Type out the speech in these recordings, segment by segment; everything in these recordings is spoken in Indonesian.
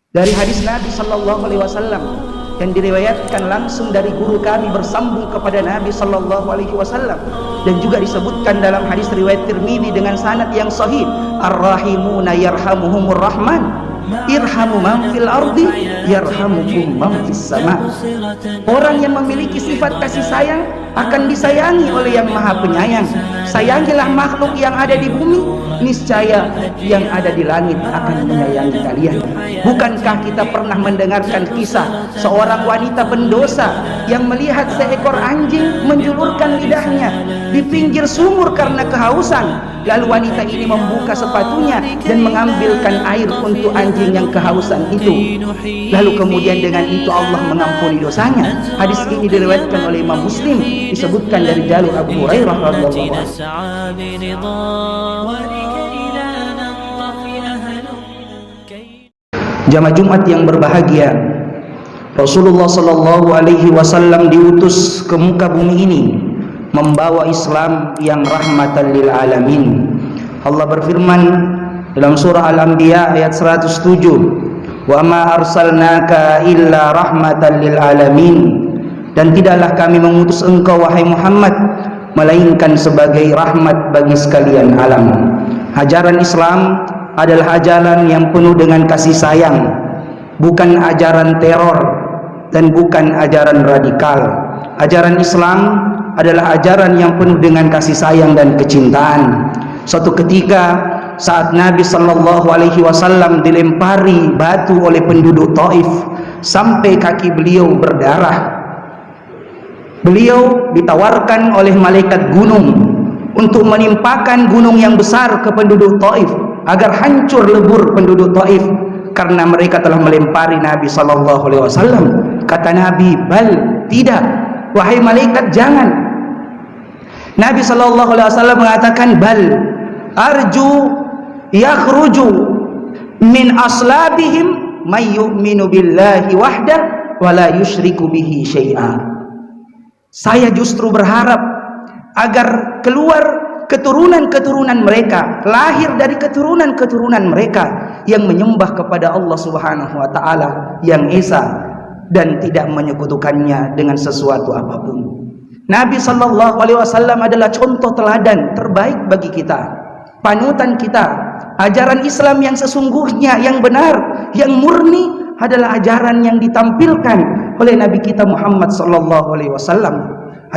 Dari hadis Nabi Sallallahu Alaihi Wasallam yang diriwayatkan langsung dari guru kami bersambung kepada Nabi Sallallahu Alaihi Wasallam, dan juga disebutkan dalam hadis riwayat Tirmidzi dengan sanad yang sahih, ar-rahimuna yarhamuhumur rahman, irhamu man fil ardi yarhamukum man fis sama. Orang yang memiliki sifat kasih sayang akan disayangi oleh yang maha penyayang. Sayangilah makhluk yang ada di bumi, niscaya yang ada di langit akan menyayangi kalian. Bukankah kita pernah mendengarkan kisah seorang wanita pendosa yang melihat seekor anjing menjulurkan lidahnya di pinggir sumur karena kehausan? Lalu wanita ini membuka sepatunya dan mengambilkan air untuk anjing yang kehausan itu. Lalu kemudian dengan itu Allah mengampuni dosanya. Hadis ini diriwayatkan oleh Imam Muslim, disebutkan dari jalur Abu Hurairah radhiyallahu anhu. Jamaah Jumat yang berbahagia, Rasulullah Sallallahu Alaihi Wasallam diutus ke muka bumi ini membawa Islam yang rahmatan lil alamin. Allah berfirman dalam surah Al-Anbiya ayat 107, wa ma arsalnaka illa rahmatan lil alamin, dan tidaklah kami mengutus engkau wahai Muhammad melainkan sebagai rahmat bagi sekalian alam. Ajaran Islam adalah ajaran yang penuh dengan kasih sayang, bukan ajaran teror dan bukan ajaran radikal. Ajaran Islam adalah ajaran yang penuh dengan kasih sayang dan kecintaan. Suatu ketika saat Nabi Sallallahu Alaihi Wasallam dilempari batu oleh penduduk Taif sampai kaki beliau berdarah, beliau ditawarkan oleh malaikat gunung untuk menimpakan gunung yang besar ke penduduk Taif agar hancur lebur penduduk Taif karena mereka telah melempari Nabi Sallallahu Alaihi Wasallam. Kata Nabi, bal, tidak, wahai malaikat, jangan. Nabi Sallallahu Alaihi Wasallam mengatakan, bal arju yakhruju min aslabihim may yu'minu billahi wahda wa la yusyriku bihi syai'a. Saya justru berharap agar keluar keturunan-keturunan mereka, lahir dari keturunan-keturunan mereka yang menyembah kepada Allah Subhanahu wa taala yang esa dan tidak menyekutukannya dengan sesuatu apapun. Nabi Sallallahu Alaihi Wasallam adalah contoh teladan terbaik bagi kita, panutan kita. Ajaran Islam yang sesungguhnya, yang benar, yang murni adalah ajaran yang ditampilkan oleh Nabi kita Muhammad Sallallahu Alaihi Wasallam.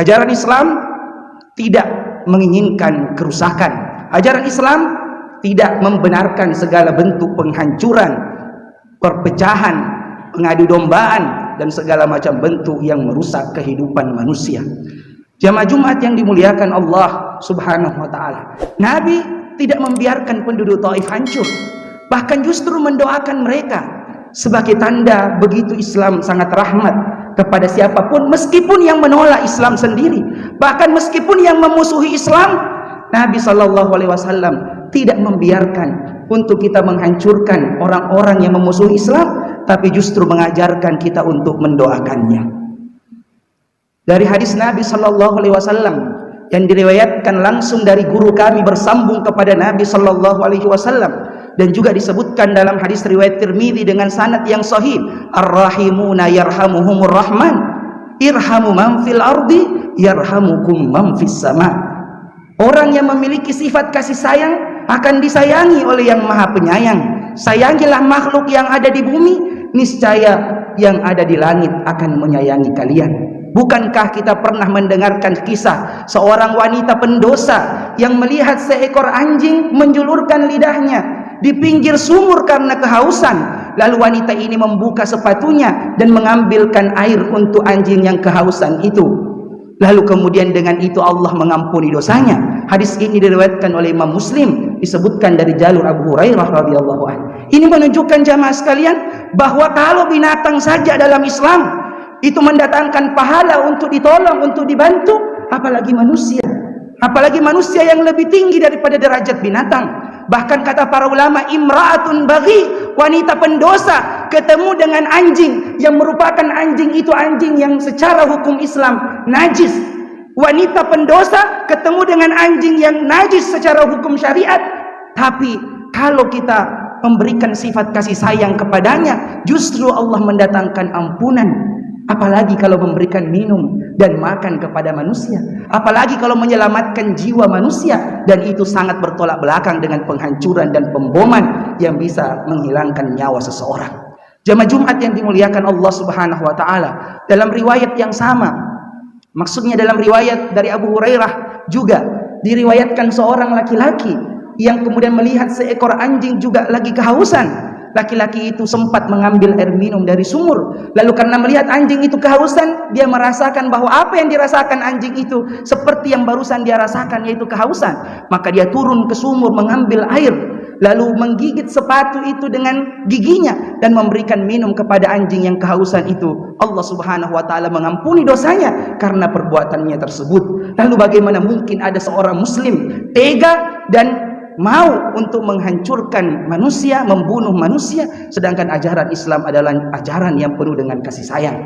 Ajaran Islam tidak menginginkan kerusakan. Ajaran Islam tidak membenarkan segala bentuk penghancuran, perpecahan, pengadu dombaan, dan segala macam bentuk yang merusak kehidupan manusia. Jamaah Jumat yang dimuliakan Allah Subhanahu wa taala, Nabi tidak membiarkan penduduk Taif hancur, bahkan justru mendoakan mereka sebagai tanda begitu Islam sangat rahmat kepada siapapun, meskipun yang menolak Islam sendiri, bahkan meskipun yang memusuhi Islam. Nabi Sallallahu Alaihi Wasallam tidak membiarkan untuk kita menghancurkan orang-orang yang memusuhi Islam, tapi justru mengajarkan kita untuk mendoakannya. Dari hadis Nabi Sallallahu Alaihi Wasallam yang diriwayatkan langsung dari guru kami bersambung kepada Nabi Sallallahu Alaihi Wasallam, dan juga disebutkan dalam hadis riwayat Tirmidzi dengan sanad yang sahih, ar-rahimuna yarhamuhumur rahman, irhamu man fil ardi yarhamukum man fis sama. Orang yang memiliki sifat kasih sayang akan disayangi oleh yang maha penyayang. Sayangilah makhluk yang ada di bumi, niscaya yang ada di langit akan menyayangi kalian. Bukankah kita pernah mendengarkan kisah seorang wanita pendosa yang melihat seekor anjing menjulurkan lidahnya di pinggir sumur karena kehausan? Lalu wanita ini membuka sepatunya dan mengambilkan air untuk anjing yang kehausan itu. Lalu kemudian dengan itu Allah mengampuni dosanya. Hadis ini diriwayatkan oleh Imam Muslim, disebutkan dari jalur Abu Hurairah radhiyallahu anhu. Ini menunjukkan jamaah sekalian bahwa kalau binatang saja dalam Islam itu mendatangkan pahala untuk ditolong, untuk dibantu, apalagi manusia. Apalagi manusia yang lebih tinggi daripada derajat binatang. Bahkan kata para ulama, imra'atun baghi, wanita pendosa ketemu dengan anjing yang merupakan anjing itu anjing yang secara hukum Islam najis. Wanita pendosa ketemu dengan anjing yang najis secara hukum syariat. Tapi kalau kita memberikan sifat kasih sayang kepadanya, justru Allah mendatangkan ampunan. Apalagi kalau memberikan minum dan makan kepada manusia, apalagi kalau menyelamatkan jiwa manusia, dan itu sangat bertolak belakang dengan penghancuran dan pemboman yang bisa menghilangkan nyawa seseorang. Jamaah Jumat yang dimuliakan Allah Subhanahu wa taala, dalam riwayat yang sama, maksudnya dalam riwayat dari Abu Hurairah juga diriwayatkan seorang laki-laki yang kemudian melihat seekor anjing juga lagi kehausan. Laki-laki itu sempat mengambil air minum dari sumur. Lalu karena melihat anjing itu kehausan, dia merasakan bahwa apa yang dirasakan anjing itu seperti yang barusan dia rasakan, yaitu kehausan. Maka dia turun ke sumur mengambil air, lalu menggigit sepatu itu dengan giginya dan memberikan minum kepada anjing yang kehausan itu. Allah Subhanahu wa taala mengampuni dosanya karena perbuatannya tersebut. Lalu bagaimana mungkin ada seorang muslim tega dan mau untuk menghancurkan manusia, membunuh manusia, sedangkan ajaran Islam adalah ajaran yang penuh dengan kasih sayang.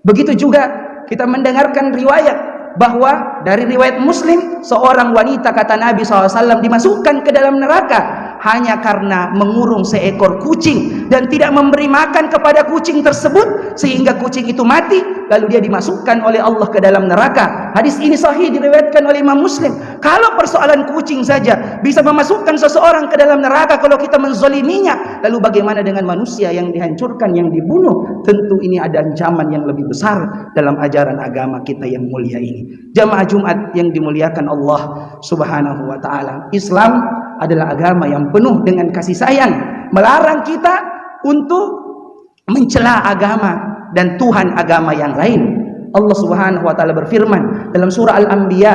Begitu juga kita mendengarkan riwayat bahwa dari riwayat Muslim, seorang wanita, kata Nabi SAW, dimasukkan ke dalam neraka hanya karena mengurung seekor kucing dan tidak memberi makan kepada kucing tersebut sehingga kucing itu mati, lalu dia dimasukkan oleh Allah ke dalam neraka. Hadis ini sahih, diriwayatkan oleh Imam Muslim. Kalau persoalan kucing saja bisa memasukkan seseorang ke dalam neraka kalau kita menzaliminya, lalu bagaimana dengan manusia yang dihancurkan, yang dibunuh? Tentu ini ada ancaman yang lebih besar dalam ajaran agama kita yang mulia ini. Jamaah Jumat yang dimuliakan Allah Subhanahu wa taala, Islam adalah agama yang penuh dengan kasih sayang, melarang kita untuk mencela agama dan Tuhan agama yang lain. Allah Subhanahu wa taala berfirman dalam surah Al-Anbiya,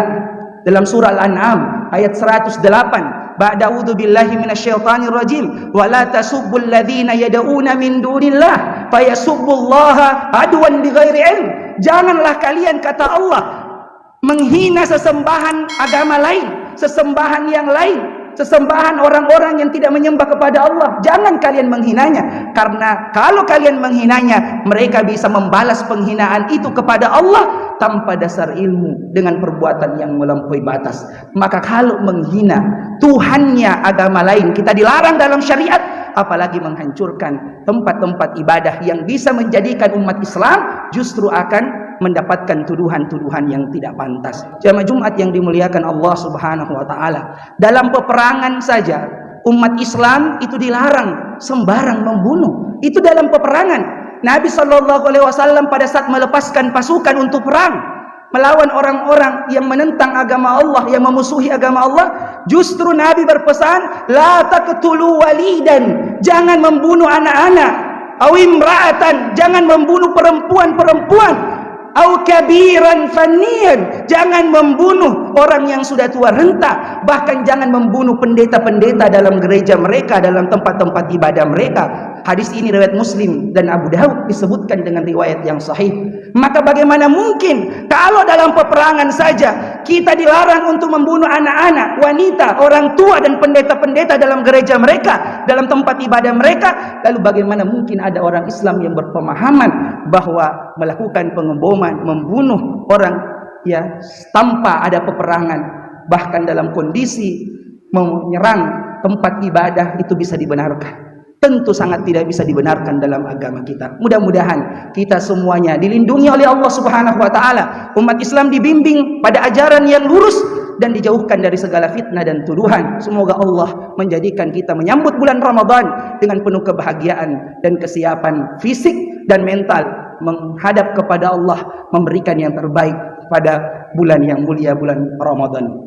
dalam surah Al-An'am ayat 108, ba'da'udzu billahi minasyaitonir rajim, wa la tasubbul ladzina yad'una min dunillah fayasubbullaha adwan bighairi ilm. Janganlah kalian, kata Allah, menghina sesembahan agama lain, sesembahan yang lain, sesembahan orang-orang yang tidak menyembah kepada Allah. Jangan kalian menghinanya, karena kalau kalian menghinanya, mereka bisa membalas penghinaan itu kepada Allah tanpa dasar ilmu dengan perbuatan yang melampaui batas. Maka kalau menghina Tuhannya agama lain, kita dilarang dalam syariat, apalagi menghancurkan tempat-tempat ibadah yang bisa menjadikan umat Islam justru akan mendapatkan tuduhan-tuduhan yang tidak pantas. Jamaah Jumat yang dimuliakan Allah Subhanahu wa taala, dalam peperangan saja umat Islam itu dilarang sembarang membunuh. Itu dalam peperangan. Nabi SAW pada saat melepaskan pasukan untuk perang melawan orang-orang yang menentang agama Allah, yang memusuhi agama Allah, justru Nabi berpesan, la taqtulu walidan, jangan membunuh anak-anak, aw imra'atan, jangan membunuh perempuan-perempuan, au kabiran faniyan, jangan membunuh orang yang sudah tua renta, bahkan jangan membunuh pendeta-pendeta dalam gereja mereka, dalam tempat-tempat ibadah mereka. Hadis ini riwayat Muslim dan Abu Daud, disebutkan dengan riwayat yang sahih. Maka bagaimana mungkin kalau dalam peperangan saja kita dilarang untuk membunuh anak-anak, wanita, orang tua dan pendeta-pendeta dalam gereja mereka, dalam tempat ibadah mereka, lalu bagaimana mungkin ada orang Islam yang berpemahaman bahwa melakukan pengeboman, membunuh orang ya tanpa ada peperangan, bahkan dalam kondisi menyerang tempat ibadah, itu bisa dibenarkan? Tentu sangat tidak bisa dibenarkan dalam agama kita. Mudah-mudahan kita semuanya dilindungi oleh Allah Subhanahu wa taala. Umat Islam dibimbing pada ajaran yang lurus dan dijauhkan dari segala fitnah dan tuduhan. Semoga Allah menjadikan kita menyambut bulan Ramadan dengan penuh kebahagiaan dan kesiapan fisik dan mental menghadap kepada Allah, memberikan yang terbaik pada bulan yang mulia, bulan Ramadan.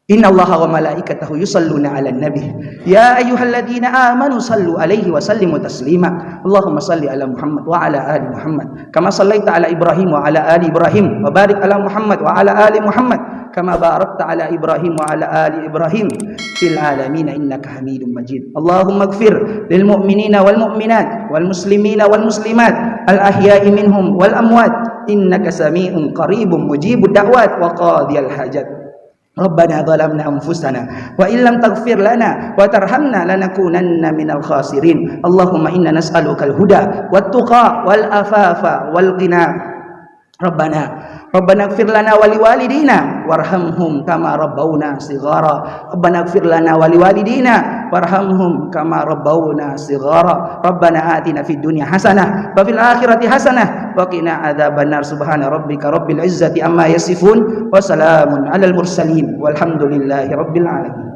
Inna Allaha wa malaikatahu yusalluna 'alan nabi ya ayyuhalladzina amanu sallu 'alaihi wa sallimu taslima. Allahumma salli 'ala Muhammad wa 'ala ali Muhammad kama shallaita 'ala Ibrahim wa 'ala ali Ibrahim wa barik 'ala Muhammad wa 'ala ali Muhammad kama barakta 'ala Ibrahim wa 'ala ali Ibrahim fil alamin innaka Hamidum Majid. Allahumma ighfir lil mu'minina wal mu'minat wal muslimina wal muslimat al ahya'i minhum wal amwat innaka sami'un qaribun mujibud da'wat wa qadiyal hajat. Rabbana zalamna anfusana wa illam taghfir lana wa tarhamna lanakunanna minal khasirin. Allahumma inna nas'aluka al-huda wat tuqa wal afafa wal ghina. Rabbana Rabbana ighfir lana wa liwalidina warhamhum kama rabbawna shighara. Rabbana ighfir lana wa liwalidina warhamhum kama rabbawna shighara. Rabbana atina fid dunya hasanah wa fil akhirati hasanah wa qina adzabannar. Subhana rabbika rabbil izzati amma yasifun wa salamun alal mursalin walhamdulillahi rabbil alamin.